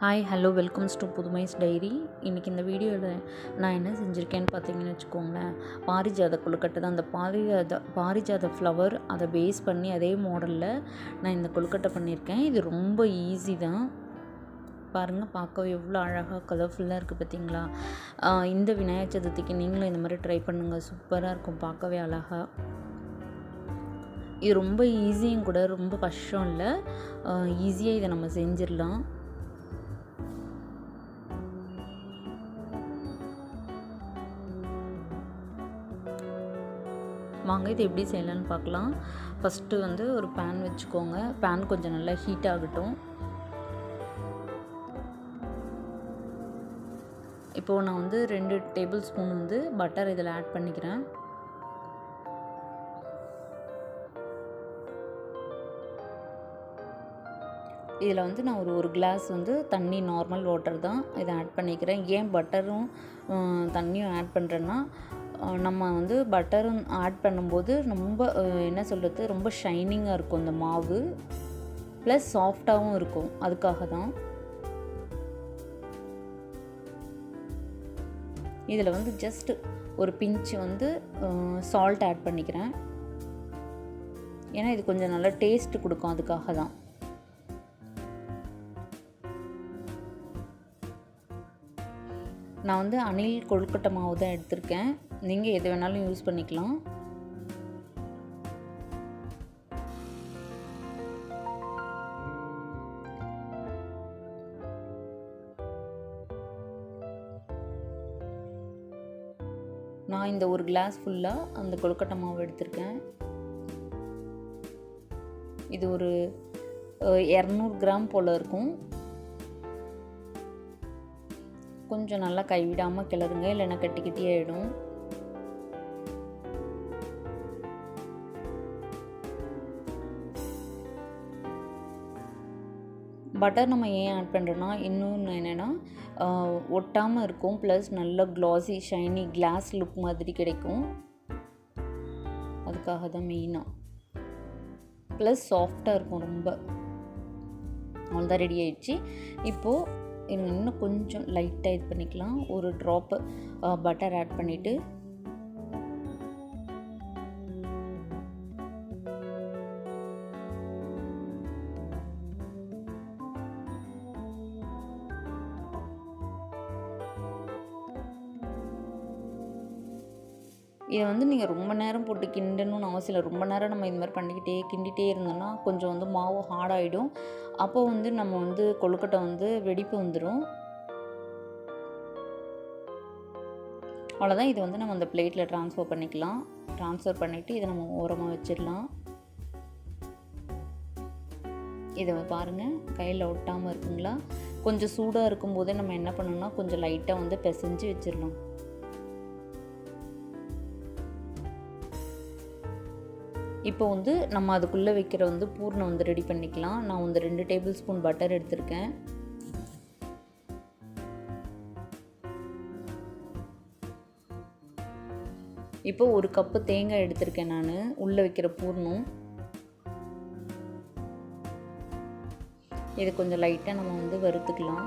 Hi hello welcomes to Pudhumai's diary. இன்றைக்கி இந்த வீடியோவில் நான் என்ன செஞ்சுருக்கேன்னு பார்த்தீங்கன்னு வச்சுக்கோங்களேன், பாரிஜாத கொழுக்கட்டை தான். அந்த பாரிஜாத ஃப்ளவர் அதை பேஸ் பண்ணி அதே மாடலில் நான் இந்த கொழுக்கட்டை பண்ணியிருக்கேன். இது ரொம்ப ஈஸி தான். பாருங்கள், பார்க்கவே எவ்வளோ அழகாக கலர்ஃபுல்லாக இருக்குது பார்த்தீங்களா. இந்த விநாயகர் சதுர்த்திக்கு நீங்களும் இந்த மாதிரி ட்ரை பண்ணுங்கள், சூப்பராக இருக்கும், பார்க்கவே அழகாக. இது ரொம்ப ஈஸியும் கூட, ரொம்ப கஷ்டம் இல்லை, ஈஸியாக இதை நம்ம செஞ்சிடலாம். வாங்க இது எப்படி செய்யலான்னு பார்க்கலாம். ஃபஸ்ட்டு ஒரு பேன் வச்சுக்கோங்க. பேன் கொஞ்சம் நல்லா ஹீட் ஆகட்டும். இப்போது நான் 2 டேபிள் ஸ்பூன் பட்டர் இதில் ஆட் பண்ணிக்கிறேன். இதில் நான் ஒரு கிளாஸ் தண்ணி, நார்மல் வாட்டர் தான் இதை ஆட் பண்ணிக்கிறேன். ஏன் பட்டரும் தண்ணியும் ஆட் பண்ணுறேன்னா, நம்ம பட்டரும் ஆட் பண்ணும்போது ரொம்ப என்ன சொல்கிறது, ரொம்ப ஷைனிங்காக இருக்கும் இந்த மாவு, ப்ளஸ் சாஃப்டாகவும் இருக்கும், அதுக்காக தான். இதில் ஜஸ்ட் ஒரு பிஞ்ச் சால்ட் ஆட் பண்ணிக்கிறேன். ஏன்னா இது கொஞ்சம் நல்லா டேஸ்ட் கொடுக்கும், அதுக்காக தான். நான் அணில் கொழுக்கட்டை மாவு தான் எடுத்திருக்கேன். நீங்கள் எது வேணாலும் யூஸ் பண்ணிக்கலாம். நான் இந்த ஒரு கிளாஸ் ஃபுல்லாக அந்த கொழுக்கட்டை மாவு எடுத்திருக்கேன். இது ஒரு 200 கிராம் போல் இருக்கும். கொஞ்சம் நல்லா கைவிடாமல் கிளறுங்க, இல்லைன்னா கட்டி ஆகிடும். பட்டர் நம்ம ஏன் ஆட் பண்ணுறோன்னா, இன்னொன்று என்னென்னா ஒட்டாமல் இருக்கும், ப்ளஸ் நல்ல க்ளாஸி ஷைனி கிளாஸ் லுக் மாதிரி கிடைக்கும், அதுக்காக தான் மெயினாக. ப்ளஸ் சாஃப்டாக இருக்கும் ரொம்ப. அவ்வளோதான், ரெடி ஆயிடுச்சு. இப்போது இன்னும் கொஞ்சம் லைட்டாக இது பண்ணிக்கலாம். ஒரு ட்ராப்பு பட்டர் ஆட் பண்ணிவிட்டு இதை நீங்கள் ரொம்ப நேரம் போட்டு கிண்டணும்னு அவசியம் இல்லை. ரொம்ப நேரம் நம்ம இது மாதிரி கிண்டிகிட்டே இருந்தோம்னா கொஞ்சம் மாவு ஹார்டாகிடும். அப்போ நம்ம கொழுக்கட்டை வெடிப்பு வந்துடும். அவ்வளோதான். இது நம்ம அந்த பிளேட்டில் ட்ரான்ஸ்ஃபர் பண்ணிக்கலாம். ட்ரான்ஸ்ஃபர் பண்ணிவிட்டு இதை நம்ம ஓரமாக வச்சிடலாம். இதை பாருங்கள், கையில் ஒட்டாமல் இருக்குங்களா. கொஞ்சம் சூடாக இருக்கும்போதே நம்ம என்ன பண்ணணும்னா, கொஞ்சம் லைட்டாக பிசைஞ்சு வச்சிடலாம். இப்போ நம்ம அதுக்குள்ளே வைக்கிற பூர்ணம் ரெடி பண்ணிக்கலாம். நான் 2 டேபிள் ஸ்பூன் பட்டர் எடுத்திருக்கேன். இப்போ 1 கப்பு தேங்காய் எடுத்திருக்கேன் நான் உள்ளே வைக்கிற பூர்ணம். இது கொஞ்சம் லைட்டாக நம்ம வறுத்துக்கலாம்.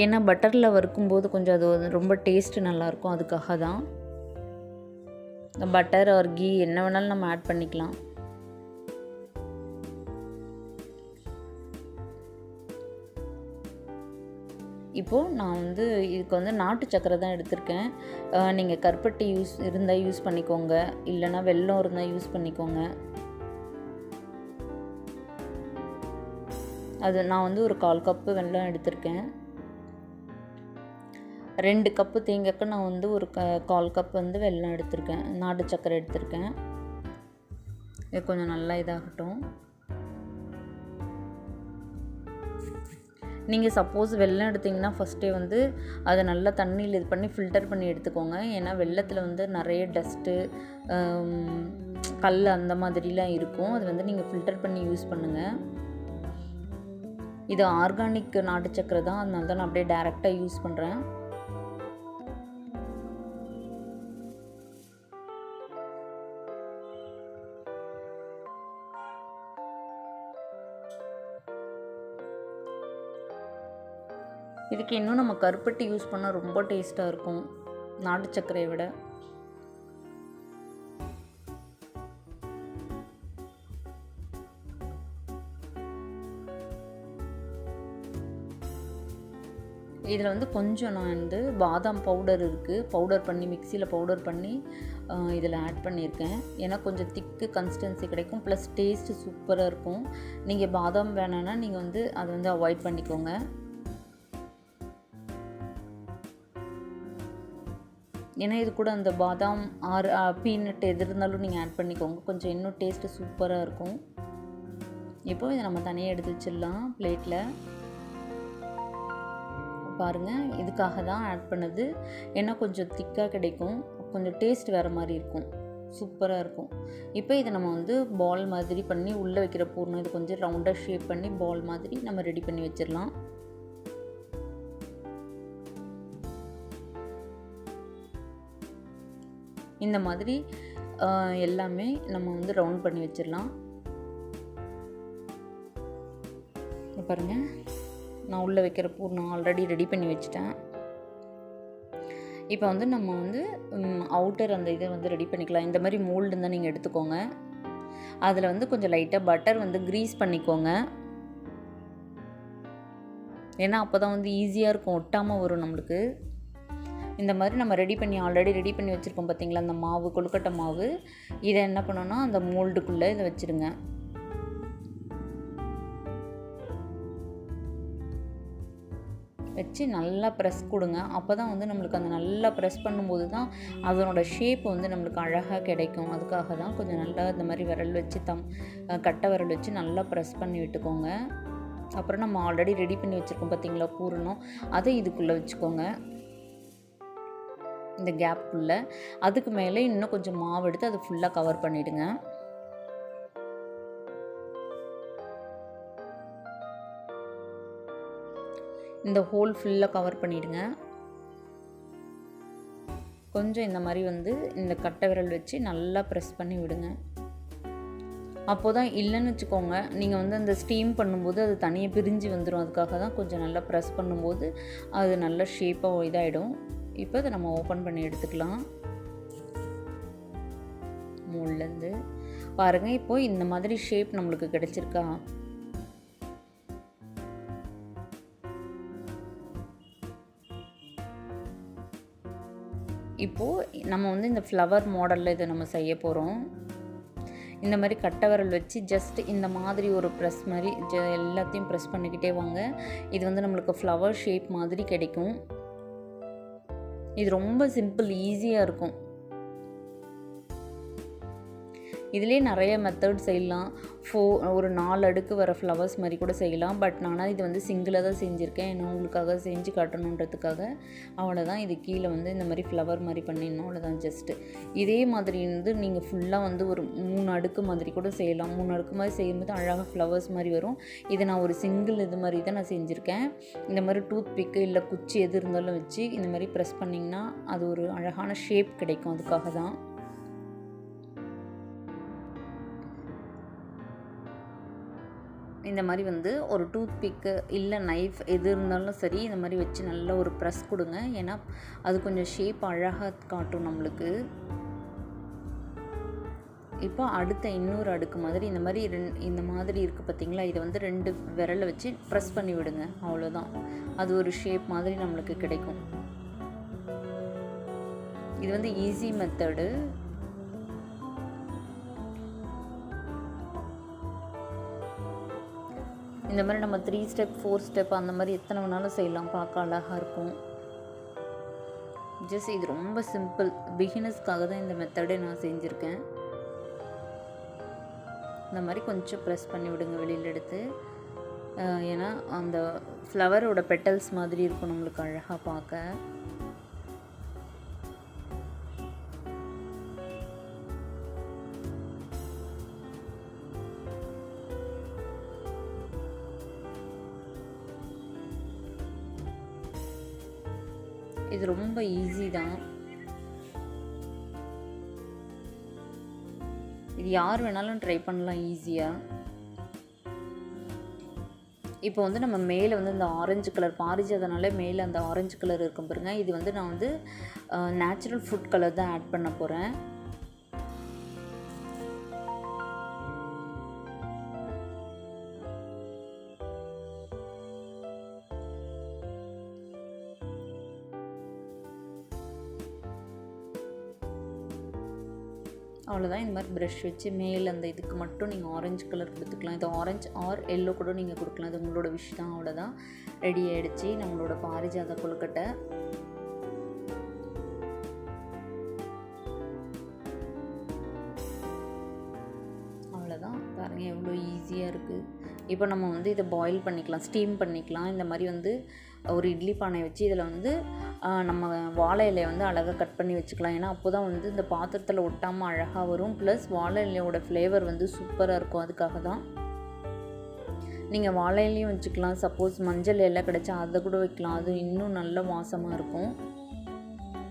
ஏன்னா பட்டரில் வறுக்கும்போது கொஞ்சம் அது ரொம்ப டேஸ்ட்டு நல்லாயிருக்கும், அதுக்காக தான். பட்டர் ஆர் கீ என்ன வேணாலும் நம்ம ஆட் பண்ணிக்கலாம். இப்போது நான் இதுக்கு நாட்டு சக்கரை தான் எடுத்திருக்கேன். நீங்கள் கருப்பட்டி இருந்தால் யூஸ் பண்ணிக்கோங்க, இல்லைன்னா வெல்லம் இருந்தால் யூஸ் பண்ணிக்கோங்க. அது நான் ஒரு 1/4 கப்பு வெல்லம் எடுத்திருக்கேன். 2 கப்பு தேங்காய்க்கு நான் ஒரு 1/4 கப் வெல்லம் எடுத்திருக்கேன், நாட்டு சக்கரை எடுத்திருக்கேன். இது கொஞ்சம் நல்லா இதாகட்டும். நீங்கள் சப்போஸ் வெல்லம் எடுத்திங்கன்னா ஃபஸ்ட்டே அதை நல்லா தண்ணியில் இது பண்ணி ஃபில்டர் பண்ணி எடுத்துக்கோங்க. ஏன்னா வெல்லத்தில் நிறைய டஸ்ட்டு, கல் அந்த மாதிரிலாம் இருக்கும். அது நீங்கள் ஃபில்டர் பண்ணி யூஸ் பண்ணுங்கள். இது ஆர்கானிக் நாட்டு சக்கரை தான், அதனால தான் நான் அப்படியே டைரெக்டாக யூஸ் பண்ணுறேன். இதுக்கு இன்னும் நம்ம கருப்பட்டி யூஸ் பண்ணால் ரொம்ப டேஸ்ட்டாக இருக்கும் நாட்டு சர்க்கரையை விட. இதில் வந்து கொஞ்சம் நான் வந்து பாதாம் பவுடர் இருக்குது, பவுடர் பண்ணி மிக்சியில் பவுடர் பண்ணி இதில் ஆட் பண்ணியிருக்கேன். ஏன்னா கொஞ்சம் திக்கு கன்சிஸ்டன்சி கிடைக்கும், ப்ளஸ் டேஸ்ட்டு சூப்பராக இருக்கும். நீங்கள் பாதாம் வேணான்னா நீங்கள் வந்து அதை வந்து அவாய்ட் பண்ணிக்கோங்க. ஏன்னா இது கூட அந்த பாதாம் ஆர் பீனட் எது இருந்தாலும் நீங்கள் ஆட் பண்ணிக்கோங்க, கொஞ்சம் இன்னும் டேஸ்ட்டு சூப்பராக இருக்கும். இப்போது இதை நம்ம தனியாக எடுத்து வச்சிடலாம் பிளேட்டில். பாருங்கள், இதுக்காக தான் ஆட் பண்ணது. ஏன்னா கொஞ்சம் திக்காக கிடைக்கும், கொஞ்சம் டேஸ்ட் வேறு மாதிரி இருக்கும், சூப்பராக இருக்கும். இப்போ இதை நம்ம வந்து பால் மாதிரி பண்ணி உள்ளே வைக்கிற பூர்ணம் இது கொஞ்சம் ரவுண்டாக ஷேப் பண்ணி பால் மாதிரி நம்ம ரெடி பண்ணி வச்சிடலாம். இந்த மாதிரி எல்லாமே நம்ம வந்து ரவுண்ட் பண்ணி வச்சிடலாம். பாருங்கள், நான் உள்ளே வைக்கிற பூர்ணம் ஆல்ரெடி ரெடி பண்ணி வச்சுட்டேன். இப்போ வந்து நம்ம வந்து அவுட்டர் அந்த இதை வந்து ரெடி பண்ணிக்கலாம். இந்த மாதிரி மோல்டு இருந்தால் நீங்கள் எடுத்துக்கோங்க. அதில் வந்து கொஞ்சம் லைட்டாக பட்டர் வந்து க்ரீஸ் பண்ணிக்கோங்க. ஏன்னா அப்போ தான் வந்து ஈஸியாக இருக்கும், ஒட்டாமல் வரும் நம்மளுக்கு. இந்த மாதிரி நம்ம ஆல்ரெடி ரெடி பண்ணி வச்சுருக்கோம் பார்த்தீங்களா, அந்த மாவு, கொழுக்கட்டை மாவு. இதை என்ன பண்ணோன்னா அந்த மோல்டுக்குள்ளே இதை வச்சுருங்க. வச்சு நல்லா ப்ரெஸ் கொடுங்க. அப்போ தான் வந்து நம்மளுக்கு அந்த நல்லா ப்ரெஸ் பண்ணும்போது தான் அதனோட ஷேப் வந்து நம்மளுக்கு அழகாக கிடைக்கும். அதுக்காக தான் கொஞ்சம் நல்லா இந்த மாதிரி விரல் வச்சு கட்டை விரல் வச்சு நல்லா ப்ரெஸ் பண்ணி விட்டுக்கோங்க. அப்புறம் நம்ம ஆல்ரெடி ரெடி பண்ணி வச்சுருக்கோம் பார்த்தீங்களா பூரணம், அதை இதுக்குள்ளே வச்சுக்கோங்க, இந்த கேப்புக்குள்ளே. அதுக்கு மேலே இன்னும் கொஞ்சம் மாவு எடுத்து அதை ஃபுல்லாக கவர் பண்ணிவிடுங்க. இந்த ஹோல் ஃபுல்லாக கவர் பண்ணிவிடுங்க. கொஞ்சம் இந்த மாதிரி வந்து இந்த கட்டை விரல் வச்சு நல்லா ப்ரெஸ் பண்ணி விடுங்க. அப்போ தான் இல்லைன்னு வச்சுக்கோங்க, நீங்கள் வந்து அந்த ஸ்டீம் பண்ணும்போது அது தனியாக பிரிஞ்சு வந்துடும். அதுக்காக தான் கொஞ்சம் நல்லா ப்ரெஸ் பண்ணும்போது அது நல்ல ஷேப்பாக இதாகிடும். இப்போ அதை நம்ம ஓப்பன் பண்ணி எடுத்துக்கலாம் மோல்லேருந்து. பாருங்கள், இப்போது இந்த மாதிரி ஷேப் நம்மளுக்கு கிடச்சிருக்கா. இப்போது நம்ம வந்து இந்த ஃப்ளவர் மாடலில் இதை நம்ம செய்ய போகிறோம். இந்த மாதிரி கட்டை விரல் வச்சு ஜஸ்ட் இந்த மாதிரி ஒரு ப்ரெஸ் மாதிரி எல்லாத்தையும் ப்ரெஸ் பண்ணிக்கிட்டே வாங்க. இது வந்து நம்மளுக்கு ஃப்ளவர் ஷேப் மாதிரி கிடைக்கும். இது ரொம்ப சிம்பிள், ஈஸியாக இருக்கும். இதிலே நிறைய மெத்தட் செய்யலாம். ஒரு 4 அடுக்கு வர ஃப்ளவர்ஸ் மாதிரி கூட செய்யலாம். பட் நானாக இது வந்து சிங்கிளாக தான் செஞ்சுருக்கேன், ஏன்னா உங்களுக்காக செஞ்சு காட்டணுன்றதுக்காக. அவ்வளோதான். இது கீழே வந்து இந்த மாதிரி ஃப்ளவர் மாதிரி பண்ணிடணும், அவ்வளோதான். ஜஸ்ட்டு இதே மாதிரி வந்து நீங்கள் ஃபுல்லாக வந்து ஒரு 3 அடுக்கு மாதிரி கூட செய்யலாம். 3 அடுக்கு மாதிரி செய்யும்போது அழகாக ஃப்ளவர்ஸ் மாதிரி வரும். இதை நான் ஒரு சிங்கிள் இது மாதிரி தான் நான் செஞ்சுருக்கேன். இந்த மாதிரி டூத் பிக்கு இல்லை குச்சி எது இருந்தாலும் வச்சு இந்த மாதிரி ப்ரெஸ் பண்ணிங்கன்னா அது ஒரு அழகான ஷேப் கிடைக்கும். அதுக்காக தான் இந்த மாதிரி வந்து ஒரு டூத் பிக்கு இல்லை நைஃப் எது இருந்தாலும் சரி, இந்த மாதிரி வச்சு நல்லா ஒரு ப்ரெஸ் கொடுங்க. ஏன்னா அது கொஞ்சம் ஷேப் அழகாக காட்டும் நம்மளுக்கு. இப்போ அடுத்த இன்னொரு அடுக்கு மாதிரி இந்த மாதிரி இந்த மாதிரி இருக்குது பார்த்தீங்களா, இதை வந்து 2 விரலை வச்சு ப்ரெஸ் பண்ணி விடுங்க. அவ்வளோதான். அது ஒரு ஷேப் மாதிரி நம்மளுக்கு கிடைக்கும். இது வந்து ஈஸி மெத்தடு. இந்த மாதிரி நம்ம 3 ஸ்டெப் 4 ஸ்டெப் அந்த மாதிரி எத்தனை வேணாலும் செய்யலாம், பார்க்க அழகாக இருக்கும். ஜஸ்ட் இது ரொம்ப சிம்பிள், பிகினர்ஸ்க்காக தான் இந்த மெத்தடை நான் செஞ்சுருக்கேன். இந்த மாதிரி கொஞ்சம் ப்ரெஸ் பண்ணி விடுங்க வெளியில் எடுத்து. ஏன்னா அந்த ஃப்ளவரோட பெட்டல்ஸ் மாதிரி இருக்கும் நம்மளுக்கு அழகாக பார்க்க. இது ரொம்ப ஈஸி தான். இது யார் வேணாலும் ட்ரை பண்ணலாம் ஈஸியாக. இப்போ வந்து நம்ம மேலே வந்து இந்த ஆரஞ்சு கலர் பாரிஜாதனால மேலே அந்த ஆரஞ்சு கலர் இருக்கும் பாருங்கள். இது வந்து நான் வந்து நேச்சுரல் ஃபுட் கலர் தான் ஆட் பண்ண போகிறேன். அவ்வளோதான். இந்த மாதிரி ப்ரஷ் வச்சு மேலே அந்த இதுக்கு மட்டும் நீங்கள் ஆரஞ்சு கலர் கொடுத்துக்கலாம். இது ஆரஞ்சு ஆர் எல்லோ கூட நீங்கள் கொடுக்கலாம். இது உங்களோட விஷ் தான். அவ்வளோதான், ரெடி ஆகிடுச்சு நம்மளோட பாரிஜாத கொழுக்கட்டை. அவ்வளோதான், பாருங்கள் எவ்வளோ ஈஸியாக இருக்குது. இப்போ நம்ம வந்து இதை பாயில் பண்ணிக்கலாம், ஸ்டீம் பண்ணிக்கலாம். இந்த மாதிரி வந்து ஒரு இட்லி பானை வச்சு இதில் வந்து நம்ம வாழை இலையை வந்து அழகாக கட் பண்ணி வச்சுக்கலாம். ஏன்னா அப்போ தான் வந்து இந்த பாத்திரத்தில் ஒட்டாமல் அழகாக வரும். ப்ளஸ் வாழை இலையோட ஃப்ளேவர் வந்து சூப்பராக இருக்கும். அதுக்காக தான் நீங்கள் வாழை இலையும் வச்சுக்கலாம். சப்போஸ் மஞ்சள் இலை கிடச்சா அதை கூட வைக்கலாம், அது இன்னும் நல்ல வாசமாக இருக்கும்.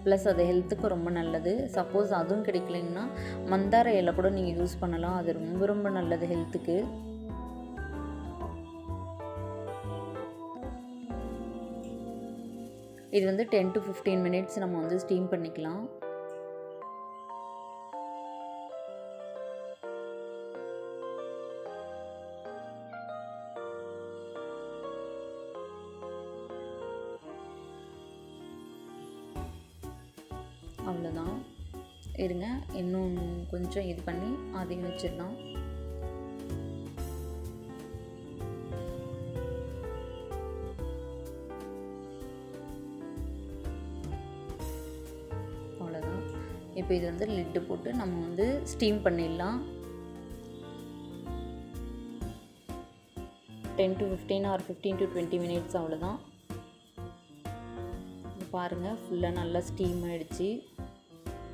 ப்ளஸ் அது ஹெல்த்துக்கு ரொம்ப நல்லது. சப்போஸ் அதுவும் கிடைக்கலன்னா மந்தார இலை கூட நீங்கள் யூஸ் பண்ணலாம், அது ரொம்ப ரொம்ப நல்லது ஹெல்த்துக்கு. இது வந்து 10 to 15 minutes நம்ம வந்து ஸ்டீம் பண்ணிக்கலாம். அவ்வளோதான், இருங்க இன்னும் கொஞ்சம் இது பண்ணி அதையும் வச்சிடலாம். இப்போ இது வந்து லிட்டு போட்டு நம்ம வந்து ஸ்டீம் பண்ணிடலாம். 10 to 15 or 15 to 20 minutes அவ்வளோதான். பாருங்கள் ஃபுல்லாக நல்லா ஸ்டீம் ஆகிடுச்சு,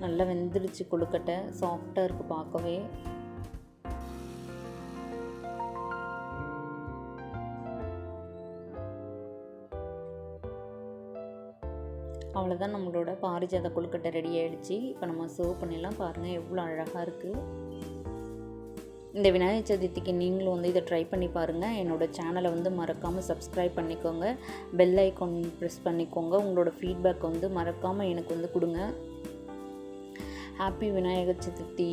நல்லா வெந்துடுச்சு. கொழுக்கட்டை சாஃப்டாக இருக்குது பார்க்கவே. அவ்வளோதான், நம்மளோட பாரிஜாத கொழுக்கட்டை ரெடி ஆகிடுச்சு. இப்போ நம்ம சர்வ் பண்ணிடலாம். பாருங்கள் எவ்வளோ அழகாக இருக்குது. இந்த விநாயகர் சதுர்த்திக்கு நீங்களும் வந்து இதை ட்ரை பண்ணி பாருங்கள். என்னோடய சேனலை வந்து மறக்காமல் சப்ஸ்கிரைப் பண்ணிக்கோங்க, பெல் ஐக்கான் ப்ரெஸ் பண்ணிக்கோங்க. உங்களோட ஃபீட்பேக் வந்து மறக்காமல் எனக்கு வந்து கொடுங்க. ஹாப்பி விநாயகர் சதுர்த்தி.